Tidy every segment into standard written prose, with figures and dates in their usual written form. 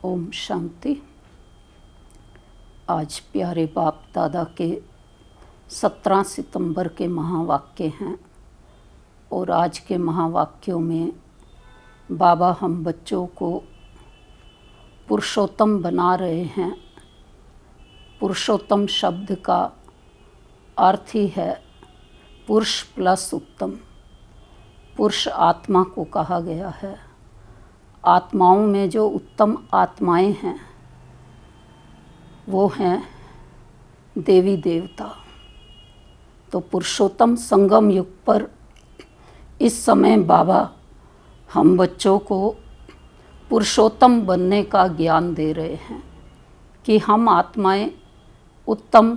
ओम शांति। आज प्यारे बाप दादा के 17 सितंबर के महावाक्य हैं और आज के महावाक्यों में बाबा हम बच्चों को पुरुषोत्तम बना रहे हैं। पुरुषोत्तम शब्द का अर्थ ही है पुरुष प्लस उत्तम। पुरुष आत्मा को कहा गया है। आत्माओं में जो उत्तम आत्माएं हैं वो हैं देवी देवता। तो पुरुषोत्तम संगम युग पर इस समय बाबा हम बच्चों को पुरुषोत्तम बनने का ज्ञान दे रहे हैं कि हम आत्माएं उत्तम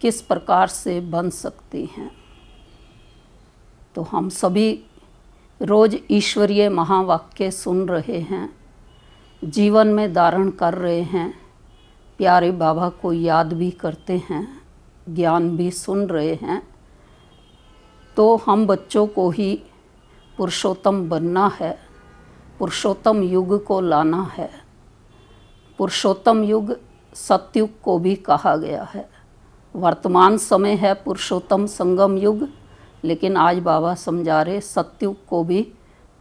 किस प्रकार से बन सकती हैं। तो हम सभी रोज ईश्वरीय महावाक्य सुन रहे हैं, जीवन में धारण कर रहे हैं, प्यारे बाबा को याद भी करते हैं, ज्ञान भी सुन रहे हैं। तो हम बच्चों को ही पुरुषोत्तम बनना है, पुरुषोत्तम युग को लाना है। पुरुषोत्तम युग सतयुग को भी कहा गया है। वर्तमान समय है पुरुषोत्तम संगम युग, लेकिन आज बाबा समझा रहे सतयुग को भी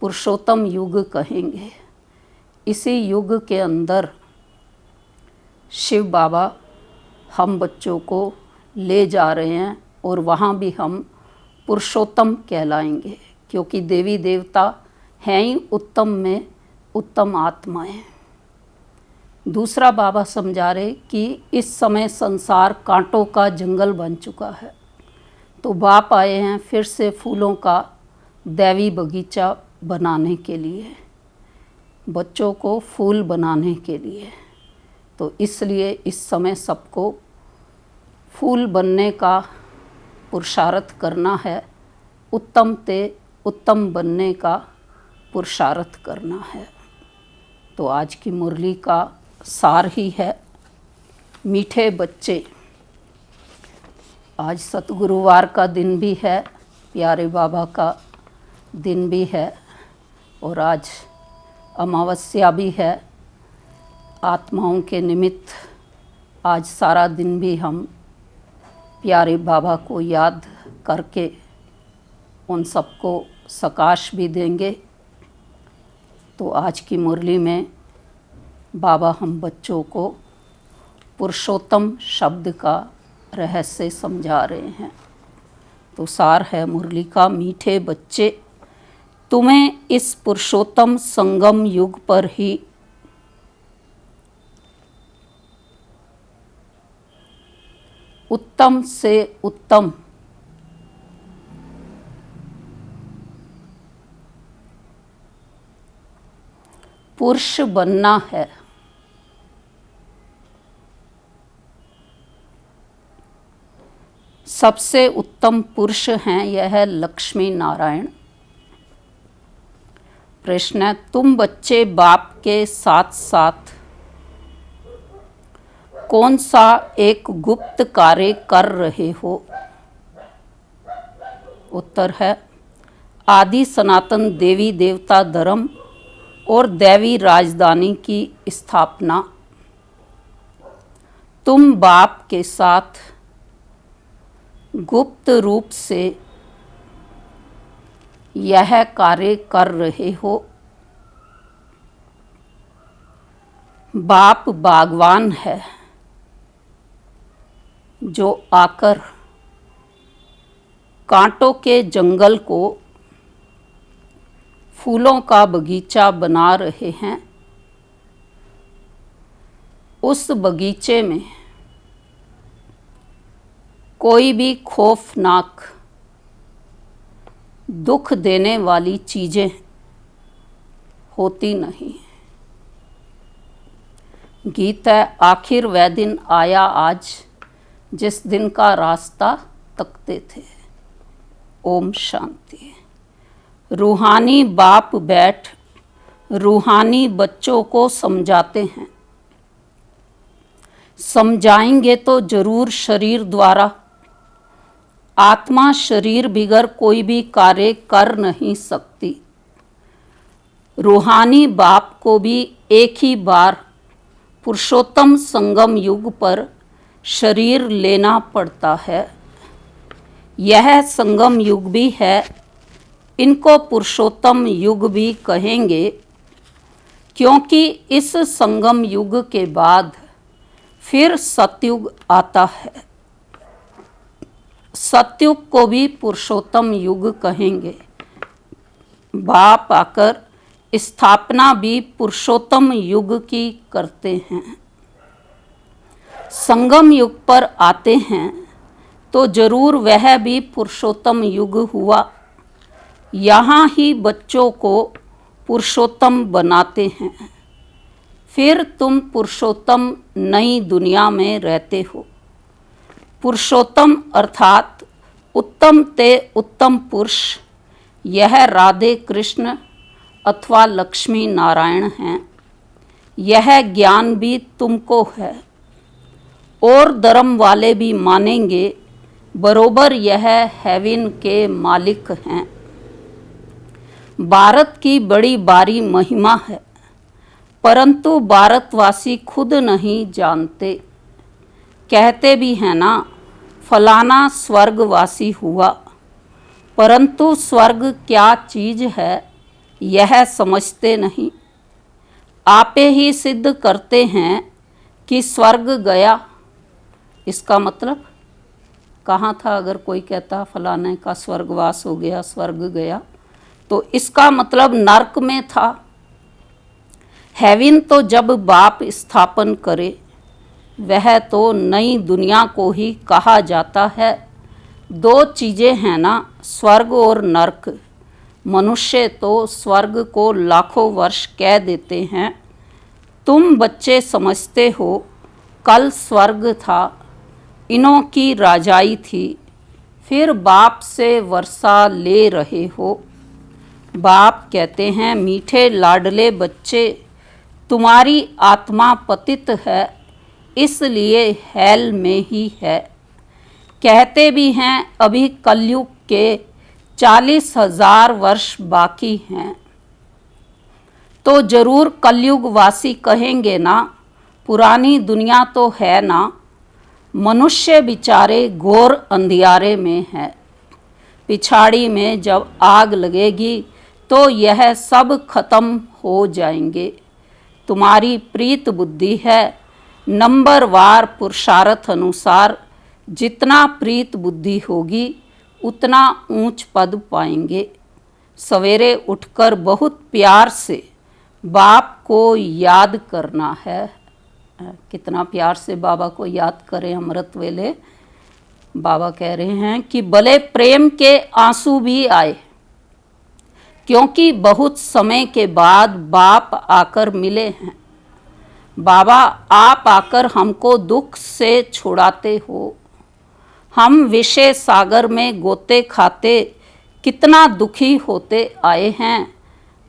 पुरुषोत्तम युग कहेंगे। इसी युग के अंदर शिव बाबा हम बच्चों को ले जा रहे हैं और वहाँ भी हम पुरुषोत्तम कहलाएंगे, क्योंकि देवी देवता हैं ही उत्तम में उत्तम आत्माएं। दूसरा बाबा समझा रहे कि इस समय संसार कांटों का जंगल बन चुका है, तो बाप आए हैं फिर से फूलों का दैवी बगीचा बनाने के लिए, बच्चों को फूल बनाने के लिए। तो इसलिए इस समय सबको फूल बनने का पुरुषार्थ करना है, उत्तम ते उत्तम बनने का पुरुषार्थ करना है। तो आज की मुरली का सार ही है मीठे बच्चे। आज सतगुरुवार का दिन भी है, प्यारे बाबा का दिन भी है और आज अमावस्या भी है। आत्माओं के निमित्त आज सारा दिन भी हम प्यारे बाबा को याद करके उन सबको सकाश भी देंगे। तो आज की मुरली में बाबा हम बच्चों को पुरुषोत्तम शब्द का रहस्य समझा रहे हैं। तो सार है मुरली का, मीठे बच्चे तुम्हें इस पुरुषोत्तम संगम युग पर ही उत्तम से उत्तम पुरुष बनना है। सबसे उत्तम पुरुष हैं यह लक्ष्मी नारायण। प्रश्न है, तुम बच्चे बाप के साथ साथ कौन सा एक गुप्त कार्य कर रहे हो? उत्तर है, आदि सनातन देवी देवता धर्म और दैवी राजधानी की स्थापना। तुम बाप के साथ गुप्त रूप से यह कार्य कर रहे हो। बाप बागवान है जो आकर कांटों के जंगल को फूलों का बगीचा बना रहे हैं। उस बगीचे में कोई भी खौफनाक दुख देने वाली चीज़ें होती नहीं। गीत है, आखिर वह दिन आया आज जिस दिन का रास्ता तकते थे। ओम शांति। रूहानी बाप बैठ रूहानी बच्चों को समझाते हैं। समझाएंगे तो जरूर शरीर द्वारा। आत्मा शरीर बिगर कोई भी कार्य कर नहीं सकती। रूहानी बाप को भी एक ही बार पुरुषोत्तम संगम युग पर शरीर लेना पड़ता है। यह संगम युग भी है, इनको पुरुषोत्तम युग भी कहेंगे, क्योंकि इस संगम युग के बाद फिर सतयुग आता है। सतयुग को भी पुरुषोत्तम युग कहेंगे। बाप आकर स्थापना भी पुरुषोत्तम युग की करते हैं। संगम युग पर आते हैं तो जरूर वह भी पुरुषोत्तम युग हुआ। यहाँ ही बच्चों को पुरुषोत्तम बनाते हैं, फिर तुम पुरुषोत्तम नई दुनिया में रहते हो। पुरुषोत्तम अर्थात उत्तम ते उत्तम पुरुष, यह राधे कृष्ण अथवा लक्ष्मी नारायण हैं। यह ज्ञान भी तुमको है और धर्म वाले भी मानेंगे बरोबर यह हेवन के मालिक हैं। भारत की बड़ी भारी महिमा है, परंतु भारतवासी खुद नहीं जानते। कहते भी हैं ना, फलाना स्वर्गवासी हुआ, परंतु स्वर्ग क्या चीज़ है यह समझते नहीं। आपे ही सिद्ध करते हैं कि स्वर्ग गया। इसका मतलब कहाँ था? अगर कोई कहता फलाने का स्वर्गवास हो गया, स्वर्ग गया, तो इसका मतलब नरक में था। हेवन तो जब बाप स्थापन करे, वह तो नई दुनिया को ही कहा जाता है। दो चीज़ें हैं ना, स्वर्ग और नरक। मनुष्य तो स्वर्ग को लाखों वर्ष कह देते हैं। तुम बच्चे समझते हो कल स्वर्ग था, इनों की राजाई थी, फिर बाप से वर्षा ले रहे हो। बाप कहते हैं, मीठे लाडले बच्चे, तुम्हारी आत्मा पतित है, इसलिए हेल में ही है। कहते भी हैं अभी कलयुग के 40,000 वर्ष बाकी हैं, तो जरूर कलयुग वासी कहेंगे ना, पुरानी दुनिया तो है ना। मनुष्य बिचारे घोर अंधियारे में है। पिछाड़ी में जब आग लगेगी तो यह सब खत्म हो जाएंगे। तुम्हारी प्रीत बुद्धि है, नंबरवार पुरुषार्थ अनुसार जितना प्रीत बुद्धि होगी उतना ऊंच पद पाएंगे। सवेरे उठकर बहुत प्यार से बाप को याद करना है। कितना प्यार से बाबा को याद करें अमृत वेले। बाबा कह रहे हैं कि भले प्रेम के आंसू भी आए, क्योंकि बहुत समय के बाद बाप आकर मिले हैं। बाबा आप आकर हमको दुख से छुड़ाते हो। हम विषय सागर में गोते खाते कितना दुखी होते आए हैं।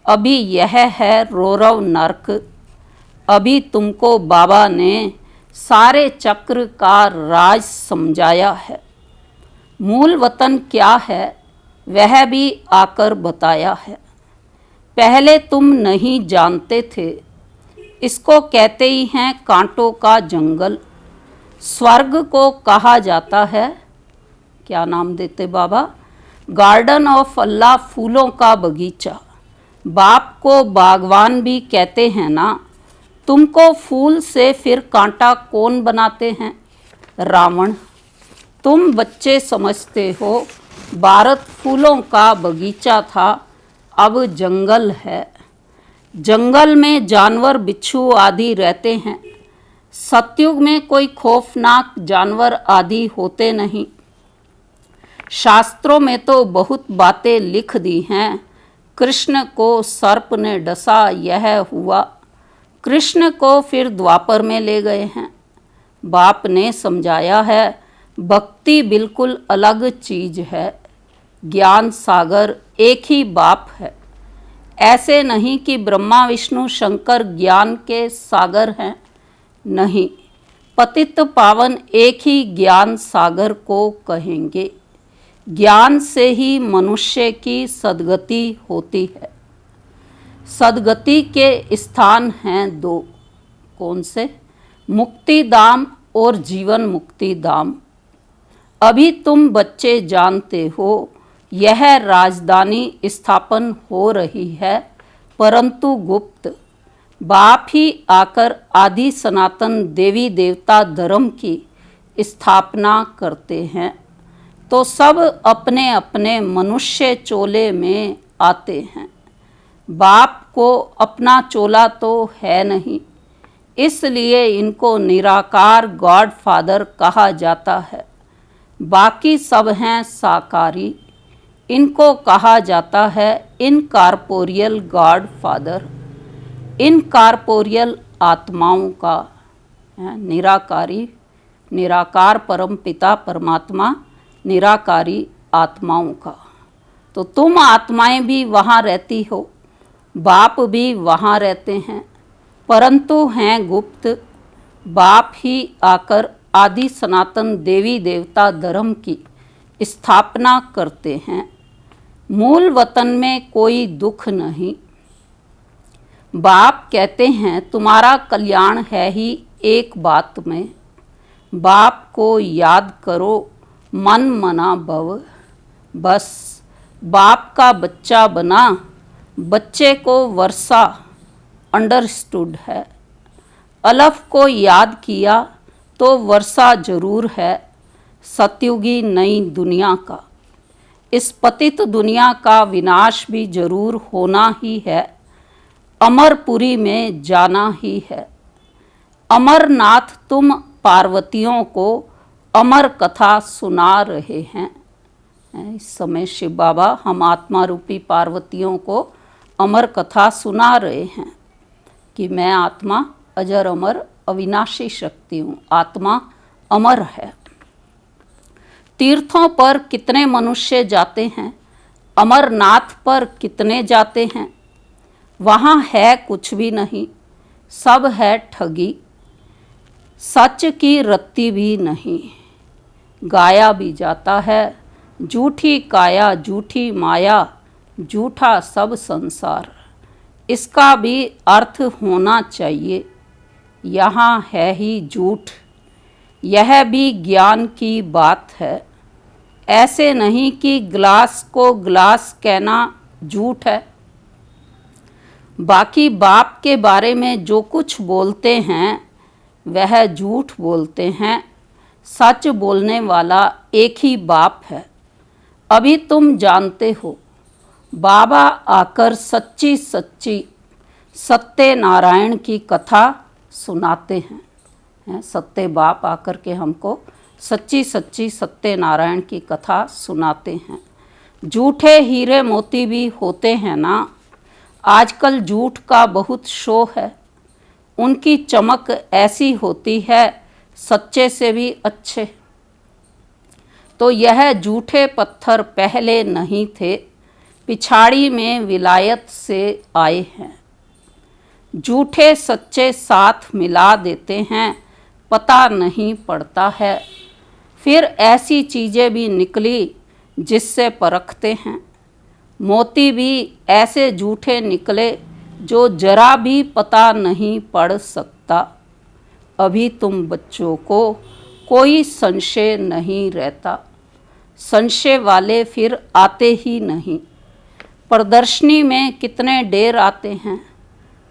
अभी यह है रौरव नरक। अभी तुमको बाबा ने सारे चक्र का राज समझाया है। मूल वतन क्या है वह भी आकर बताया है। पहले तुम नहीं जानते थे। इसको कहते ही हैं कांटों का जंगल। स्वर्ग को कहा जाता है, क्या नाम देते बाबा? गार्डन ऑफ अल्लाह, फूलों का बगीचा। बाप को बागवान भी कहते हैं ना। तुमको फूल से फिर कांटा कौन बनाते हैं? रावण। तुम बच्चे समझते हो भारत फूलों का बगीचा था, अब जंगल है। जंगल में जानवर बिच्छू आदि रहते हैं। सतयुग में कोई खौफनाक जानवर आदि होते नहीं। शास्त्रों में तो बहुत बातें लिख दी हैं। कृष्ण को सर्प ने डसा, यह हुआ। कृष्ण को फिर द्वापर में ले गए हैं। बाप ने समझाया है भक्ति बिल्कुल अलग चीज है। ज्ञान सागर एक ही बाप है। ऐसे नहीं कि ब्रह्मा विष्णु शंकर ज्ञान के सागर हैं, नहीं। पतित पावन एक ही ज्ञान सागर को कहेंगे। ज्ञान से ही मनुष्य की सद्गति होती है। सद्गति के स्थान हैं दो। कौन से? मुक्ति धाम और जीवन मुक्ति धाम। अभी तुम बच्चे जानते हो यह राजधानी स्थापन हो रही है, परंतु गुप्त। बाप ही आकर आदि सनातन देवी देवता धर्म की स्थापना करते हैं, तो सब अपने अपने मनुष्य चोले में आते हैं। बाप को अपना चोला तो है नहीं, इसलिए इनको निराकार गॉड फादर कहा जाता है। बाकी सब हैं साकारी, इनको कहा जाता है इनकॉर्पोरियल गॉड फादर। इनकॉर्पोरियल आत्माओं का निराकारी, निराकार परम पिता परमात्मा निराकारी आत्माओं का। तो तुम आत्माएं भी वहाँ रहती हो, बाप भी वहाँ रहते हैं, परंतु हैं गुप्त। बाप ही आकर आदि सनातन देवी देवता धर्म की स्थापना करते हैं। मूल वतन में कोई दुख नहीं। बाप कहते हैं तुम्हारा कल्याण है ही एक बात में। बाप को याद करो मन मना भव। बस बाप का बच्चा बना, बच्चे को वर्षा अंडरस्टूड है। अलफ को याद किया तो वर्षा जरूर है सतयुगी नई दुनिया का। इस पतित दुनिया का विनाश भी जरूर होना ही है, अमरपुरी में जाना ही है। अमरनाथ तुम पार्वतियों को अमर कथा सुना रहे हैं। इस समय शिव बाबा हम आत्मा रूपी पार्वतियों को अमर कथा सुना रहे हैं कि मैं आत्मा अजर अमर अविनाशी शक्ति हूँ, आत्मा अमर है। तीर्थों पर कितने मनुष्य जाते हैं, अमरनाथ पर कितने जाते हैं। वहाँ है कुछ भी नहीं, सब है ठगी, सच की रत्ती भी नहीं। गाया भी जाता है झूठी काया झूठी माया, झूठा सब संसार। इसका भी अर्थ होना चाहिए, यहाँ है ही झूठ। यह भी ज्ञान की बात है, ऐसे नहीं कि ग्लास को ग्लास कहना झूठ है। बाकी बाप के बारे में जो कुछ बोलते हैं वह झूठ बोलते हैं। सच बोलने वाला एक ही बाप है। अभी तुम जानते हो बाबा आकर सच्ची सच्ची सत्यनारायण की कथा सुनाते हैं। सत्य बाप आकर के हमको सच्ची सच्ची सत्यनारायण की कथा सुनाते हैं। झूठे हीरे मोती भी होते हैं ना, आजकल झूठ का बहुत शो है। उनकी चमक ऐसी होती है सच्चे से भी अच्छे। तो यह झूठे पत्थर पहले नहीं थे, पिछाड़ी में विलायत से आए हैं। झूठे सच्चे साथ मिला देते हैं, पता नहीं पड़ता है। फिर ऐसी चीज़ें भी निकली जिससे परखते हैं। मोती भी ऐसे झूठे निकले जो जरा भी पता नहीं पड़ सकता। अभी तुम बच्चों को कोई संशय नहीं रहता, संशय वाले फिर आते ही नहीं। प्रदर्शनी में कितने ढेर आते हैं।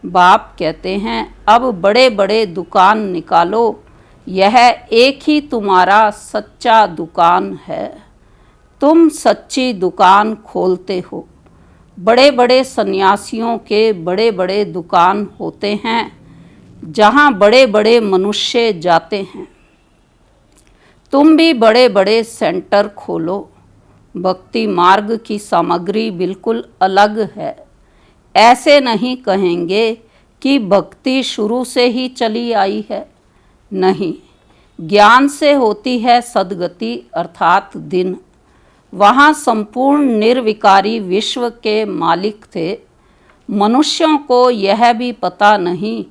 बाप कहते हैं अब बड़े बड़े दुकान निकालो, यह एक ही तुम्हारा सच्चा दुकान है। तुम सच्ची दुकान खोलते हो। बड़े बड़े सन्यासियों के बड़े बड़े दुकान होते हैं, जहाँ बड़े बड़े मनुष्य जाते हैं। तुम भी बड़े बड़े सेंटर खोलो। भक्ति मार्ग की सामग्री बिल्कुल अलग है। ऐसे नहीं कहेंगे कि भक्ति शुरू से ही चली आई है, नहीं, ज्ञान से होती है सद्गति अर्थात दिन। वहाँ संपूर्ण निर्विकारी विश्व के मालिक थे। मनुष्यों को यह भी पता नहीं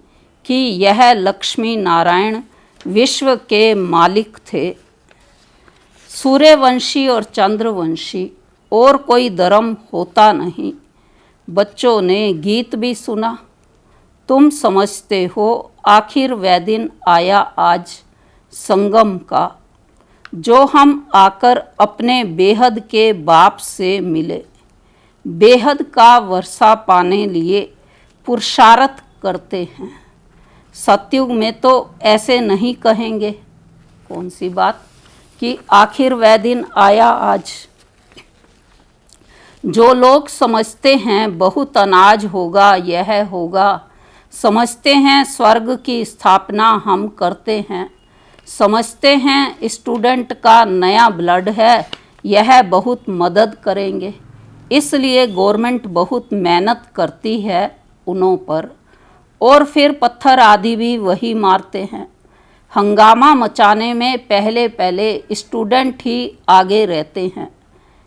कि यह लक्ष्मी नारायण विश्व के मालिक थे। सूर्यवंशी और चंद्रवंशी और कोई धर्म होता नहीं। बच्चों ने गीत भी सुना। तुम समझते हो आखिर वह दिन आया आज संगम का, जो हम आकर अपने बेहद के बाप से मिले। बेहद का वर्षा पाने लिए पुरुषार्थ करते हैं। सतयुग में तो ऐसे नहीं कहेंगे। कौन सी बात कि आखिर वह दिन आया आज। जो लोग समझते हैं बहुत अनाज होगा, यह होगा, समझते हैं स्वर्ग की स्थापना हम करते हैं, समझते हैं स्टूडेंट का नया ब्लड है, यह बहुत मदद करेंगे। इसलिए गवर्नमेंट बहुत मेहनत करती है उन्हों पर, और फिर पत्थर आदि भी वही मारते हैं। हंगामा मचाने में पहले पहले स्टूडेंट ही आगे रहते हैं।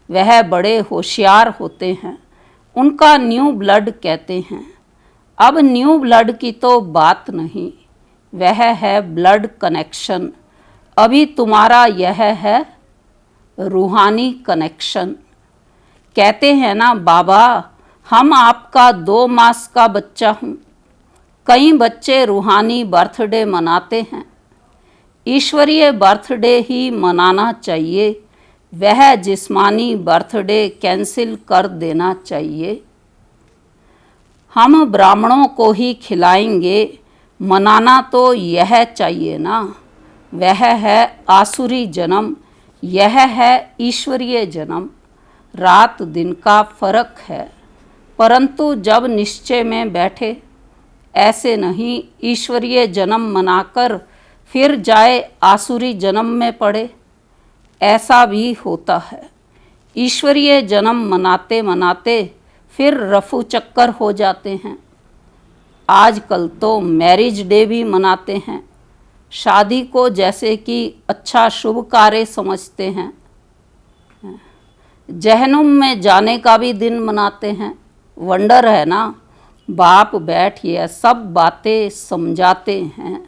वह बड़े होशियार होते हैं, उनका न्यू ब्लड कहते हैं। अब न्यू ब्लड की तो बात नहीं, वह है ब्लड कनेक्शन। अभी तुम्हारा यह है रूहानी कनेक्शन। कहते हैं ना बाबा, हम आपका 2 मास का बच्चा हूँ। कई बच्चे रूहानी बर्थडे मनाते हैं। ईश्वरीय बर्थडे ही मनाना चाहिए, वह जिस्मानी बर्थडे कैंसिल कर देना चाहिए। हम ब्राह्मणों को ही खिलाएंगे, मनाना तो यह चाहिए ना। वह है आसुरी जन्म, यह है ईश्वरीय जन्म। रात दिन का फर्क है, परंतु जब निश्चय में बैठे, ऐसे नहीं ईश्वरीय जन्म मनाकर फिर जाए आसुरी जन्म में पड़े, ऐसा भी होता है। ईश्वरीय जन्म मनाते मनाते फिर रफू चक्कर हो जाते हैं। आजकल तो मैरिज डे भी मनाते हैं, शादी को जैसे कि अच्छा शुभ कार्य समझते हैं। जहनुम में जाने का भी दिन मनाते हैं। वंडर है ना, बाप बैठ ये सब बातें समझाते हैं।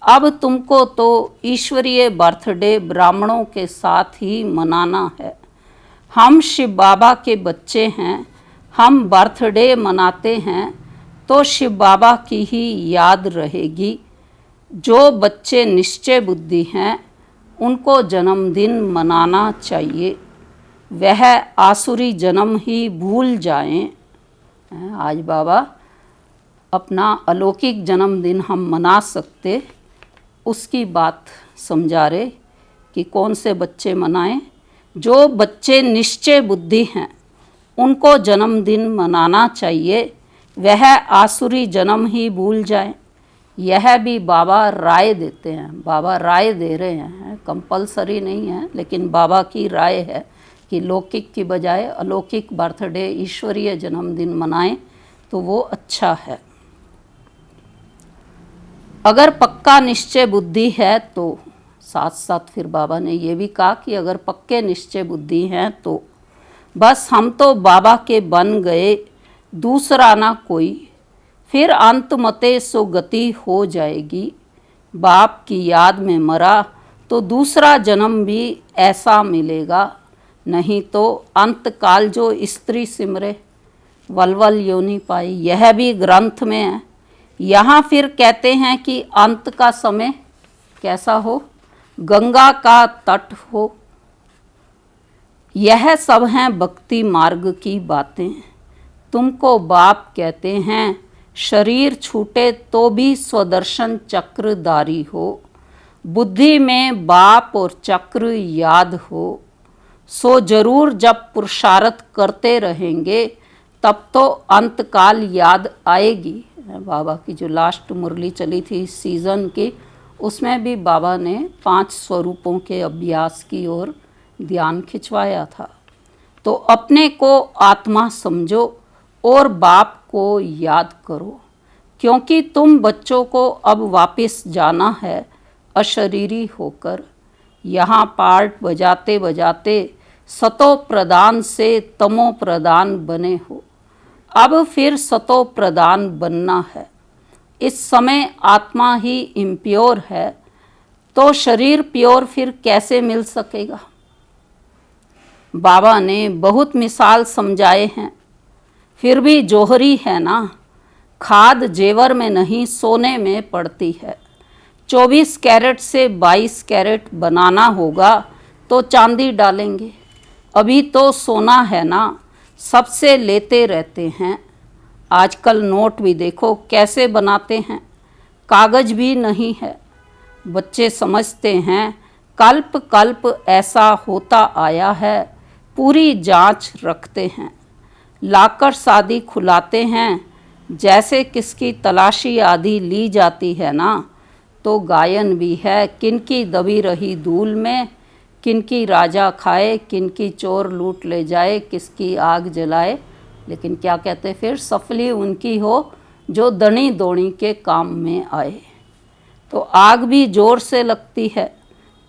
अब तुमको तो ईश्वरीय बर्थडे ब्राह्मणों के साथ ही मनाना है। हम शिव बाबा के बच्चे हैं, हम बर्थडे मनाते हैं तो शिव बाबा की ही याद रहेगी। जो बच्चे निश्चय बुद्धि हैं, उनको जन्मदिन मनाना चाहिए, वह आसुरी जन्म ही भूल जाएं। आज बाबा अपना अलौकिक जन्मदिन हम मना सकते, उसकी बात समझा रहे कि कौन से बच्चे मनाएं। जो बच्चे निश्चय बुद्धि हैं, उनको जन्मदिन मनाना चाहिए, वह आसुरी जन्म ही भूल जाएं। यह भी बाबा राय देते हैं। बाबा राय दे रहे हैं, कंपलसरी नहीं है, लेकिन बाबा की राय है कि लौकिक की बजाय अलौकिक बर्थडे ईश्वरीय जन्मदिन मनाएं तो वो अच्छा है। अगर पक्का निश्चय बुद्धि है तो साथ साथ फिर बाबा ने ये भी कहा कि अगर पक्के निश्चय बुद्धि हैं तो बस हम तो बाबा के बन गए, दूसरा ना कोई, फिर अंत मते सो गति हो जाएगी। बाप की याद में मरा तो दूसरा जन्म भी ऐसा मिलेगा, नहीं तो अंतकाल जो स्त्री सिमरे वलवल योनि पाई। यह भी ग्रंथ में है। यहाँ फिर कहते हैं कि अंत का समय कैसा हो, गंगा का तट हो। यह सब हैं भक्ति मार्ग की बातें। तुमको बाप कहते हैं शरीर छूटे तो भी स्वदर्शन चक्रधारी हो। बुद्धि में बाप और चक्र याद हो, सो जरूर जब पुरुषार्थ करते रहेंगे तब तो अंतकाल याद आएगी। बाबा की जो लास्ट मुरली चली थी इस सीज़न की, उसमें भी बाबा ने 5 स्वरूपों के अभ्यास की ओर ध्यान खिंचवाया था। तो अपने को आत्मा समझो और बाप को याद करो, क्योंकि तुम बच्चों को अब वापस जाना है अशरीरी होकर। यहाँ पार्ट बजाते बजाते सतो प्रदान से तमो प्रदान बने हो, अब फिर सतो प्रदान बनना है। इस समय आत्मा ही इम्प्योर है, तो शरीर प्योर फिर कैसे मिल सकेगा। बाबा ने बहुत मिसाल समझाए हैं, फिर भी जोहरी है ना। खाद जेवर में नहीं सोने में पड़ती है। 24 कैरेट से 22 कैरेट बनाना होगा तो चांदी डालेंगे। अभी तो सोना है ना, सबसे लेते रहते हैं। आजकल नोट भी देखो कैसे बनाते हैं, कागज भी नहीं है। बच्चे समझते हैं कल्प कल्प ऐसा होता आया है, पूरी जांच रखते हैं। लाकर शादी खुलाते हैं, जैसे किसकी तलाशी आदि ली जाती है ना। तो गायन भी है, किनकी दबी रही धूल में, किनकी राजा खाए, किनकी चोर लूट ले जाए, किसकी आग जलाए। लेकिन क्या कहते फिर, सफली उनकी हो जो दणी दौड़ी के काम में आए। तो आग भी जोर से लगती है।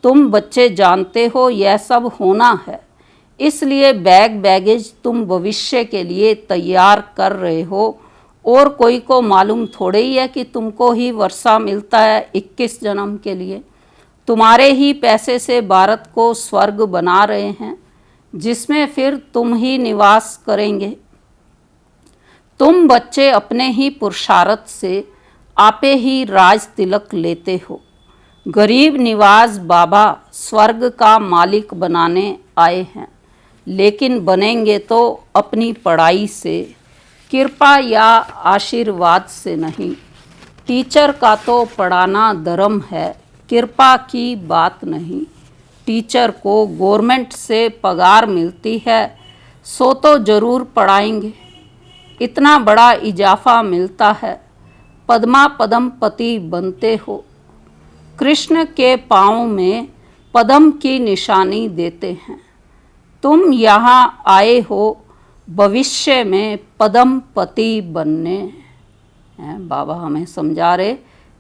तुम बच्चे जानते हो यह सब होना है, इसलिए बैग बैगेज तुम भविष्य के लिए तैयार कर रहे हो। और कोई को मालूम थोड़े ही है कि तुमको ही वर्षा मिलता है 21 जन्म के लिए। तुम्हारे ही पैसे से भारत को स्वर्ग बना रहे हैं, जिसमें फिर तुम ही निवास करेंगे। तुम बच्चे अपने ही पुरुषार्थ से आपे ही राज तिलक लेते हो। गरीब निवास बाबा स्वर्ग का मालिक बनाने आए हैं, लेकिन बनेंगे तो अपनी पढ़ाई से, कृपा या आशीर्वाद से नहीं। टीचर का तो पढ़ाना धर्म है, कृपा की बात नहीं। टीचर को गवर्नमेंट से पगार मिलती है, सो तो ज़रूर पढ़ाएंगे। इतना बड़ा इजाफा मिलता है, पद्मा पदम पति बनते हो। कृष्ण के पाँव में पद्म की निशानी देते हैं। तुम यहाँ आए हो भविष्य में पद्म पति बनने। बाबा हमें समझा रहे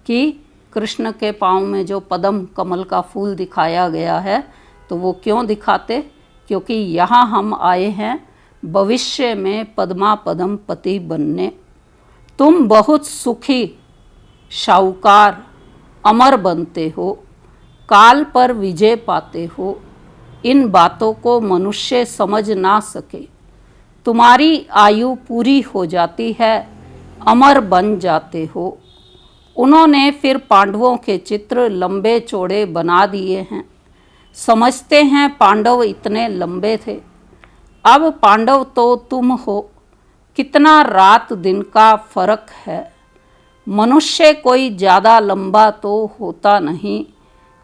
कि कृष्ण के पाँव में जो पद्म कमल का फूल दिखाया गया है, तो वो क्यों दिखाते, क्योंकि यहाँ हम आए हैं भविष्य में पद्मा पद्म पति बनने। तुम बहुत सुखी, शाहूकार, अमर बनते हो, काल पर विजय पाते हो। इन बातों को मनुष्य समझ ना सके। तुम्हारी आयु पूरी हो जाती है, अमर बन जाते हो। उन्होंने फिर पांडवों के चित्र लंबे चौड़े बना दिए हैं। समझते हैं पांडव इतने लंबे थे। अब पांडव तो तुम हो, कितना रात दिन का फर्क है। मनुष्य कोई ज़्यादा लंबा तो होता नहीं,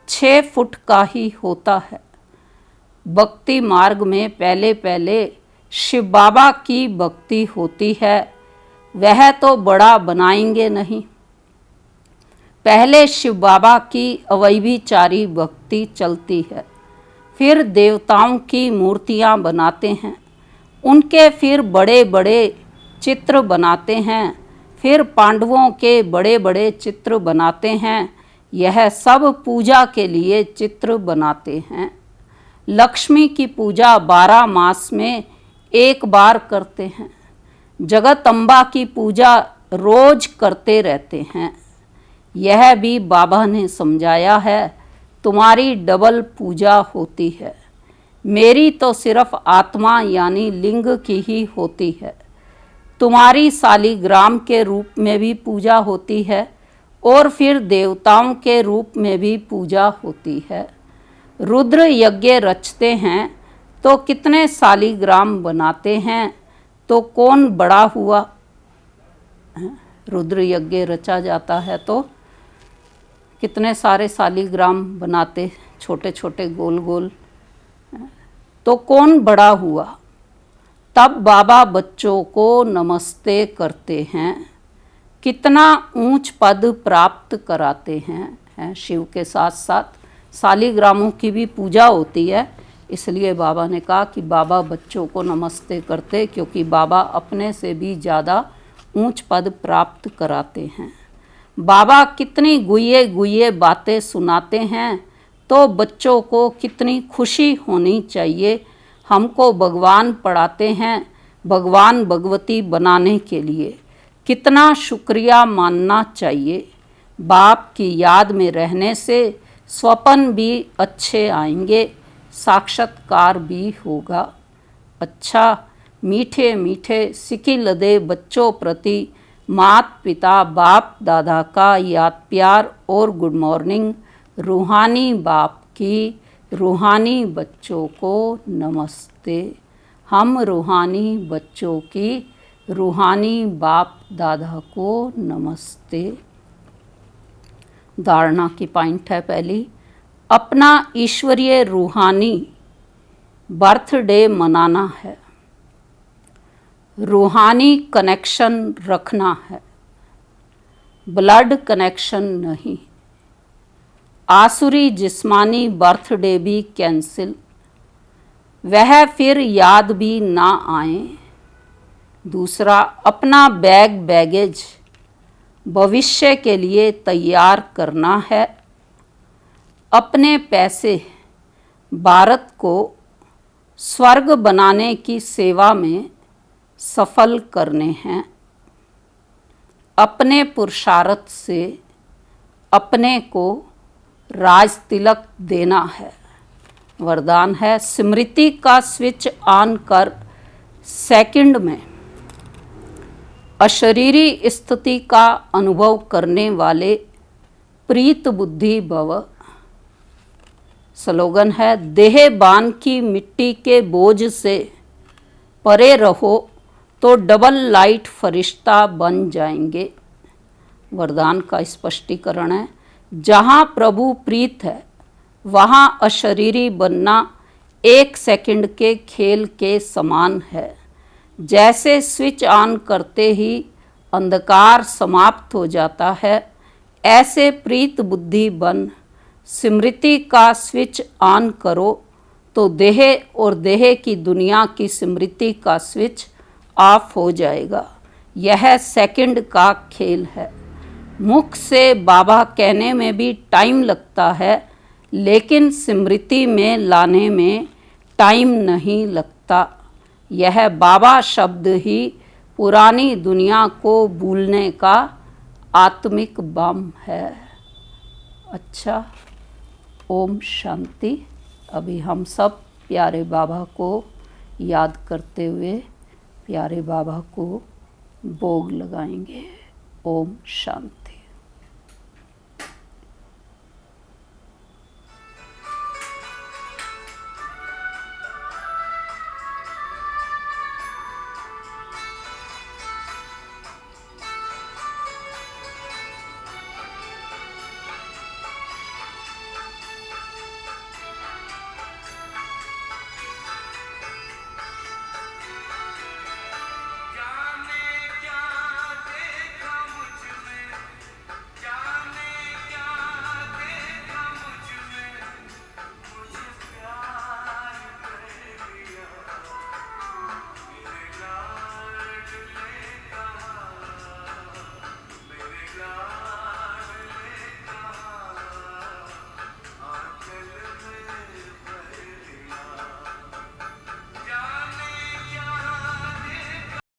6 फुट का ही होता है। भक्ति मार्ग में पहले पहले शिव बाबा की भक्ति होती है, वह तो बड़ा बनाएंगे नहीं। पहले शिव बाबा की अवैभिचारी भक्ति चलती है, फिर देवताओं की मूर्तियां बनाते हैं, उनके फिर बड़े बड़े चित्र बनाते हैं, फिर पांडवों के बड़े बड़े चित्र बनाते हैं। यह सब पूजा के लिए चित्र बनाते हैं। लक्ष्मी की पूजा 12 मास में एक बार करते हैं। जगदम्बा की पूजा रोज करते रहते हैं। यह भी बाबा ने समझाया है, तुम्हारी डबल पूजा होती है। मेरी तो सिर्फ आत्मा यानी लिंग की ही होती है। तुम्हारी शालिग्राम के रूप में भी पूजा होती है, और फिर देवताओं के रूप में भी पूजा होती है। रुद्र यज्ञ रचते हैं तो कितने शालिग्राम बनाते हैं, तो कौन बड़ा हुआ। रुद्र यज्ञ रचा जाता है तो कितने सारे शालिग्राम बनाते, छोटे छोटे गोल गोल, तो कौन बड़ा हुआ। तब बाबा बच्चों को नमस्ते करते हैं, कितना ऊंच पद प्राप्त कराते हैं। शिव के साथ साथ शालिग्रामों की भी पूजा होती है, इसलिए बाबा ने कहा कि बाबा बच्चों को नमस्ते करते, क्योंकि बाबा अपने से भी ज़्यादा ऊंच पद प्राप्त कराते हैं। बाबा कितनी गुये गुये बातें सुनाते हैं, तो बच्चों को कितनी खुशी होनी चाहिए। हमको भगवान पढ़ाते हैं भगवान भगवती बनाने के लिए, कितना शुक्रिया मानना चाहिए। बाप की याद में रहने से स्वप्न भी अच्छे आएंगे, साक्षात्कार भी होगा। अच्छा, मीठे मीठे सिकी लदे बच्चों प्रति माता पिता बाप दादा का याद प्यार और गुड मॉर्निंग। रूहानी बाप की रूहानी बच्चों को नमस्ते। हम रूहानी बच्चों की रूहानी बाप दादा को नमस्ते। धारणा की पॉइंट है पहली, अपना ईश्वरीय रूहानी बर्थडे मनाना है, रूहानी कनेक्शन रखना है, ब्लड कनेक्शन नहीं। आसुरी जिस्मानी बर्थडे भी कैंसिल, वह फिर याद भी ना आए। दूसरा, अपना बैगेज भविष्य के लिए तैयार करना है, अपने पैसे भारत को स्वर्ग बनाने की सेवा में सफल करने हैं। अपने पुरुषार्थ से अपने को राज तिलक देना है। वरदान है, स्मृति का स्विच ऑन कर सेकंड में अशरीरी स्थिति का अनुभव करने वाले प्रीत बुद्धि भव। स्लोगन है, देहबान की मिट्टी के बोझ से परे रहो तो डबल लाइट फरिश्ता बन जाएंगे। वरदान का स्पष्टीकरण है, जहाँ प्रभु प्रीत है वहाँ अशरीरी बनना 1 सेकंड के खेल के समान है। जैसे स्विच ऑन करते ही अंधकार समाप्त हो जाता है, ऐसे प्रीत बुद्धि बन स्मृति का स्विच ऑन करो तो देह और देह की दुनिया की स्मृति का स्विच ऑफ हो जाएगा। यह सेकंड का खेल है। मुख से बाबा कहने में भी टाइम लगता है, लेकिन स्मृति में लाने में टाइम नहीं लगता। यह बाबा शब्द ही पुरानी दुनिया को भूलने का आत्मिक बम है। अच्छा, ओम शांति। अभी हम सब प्यारे बाबा को याद करते हुए प्यारे बाबा को भोग लगाएंगे। ओम शांति।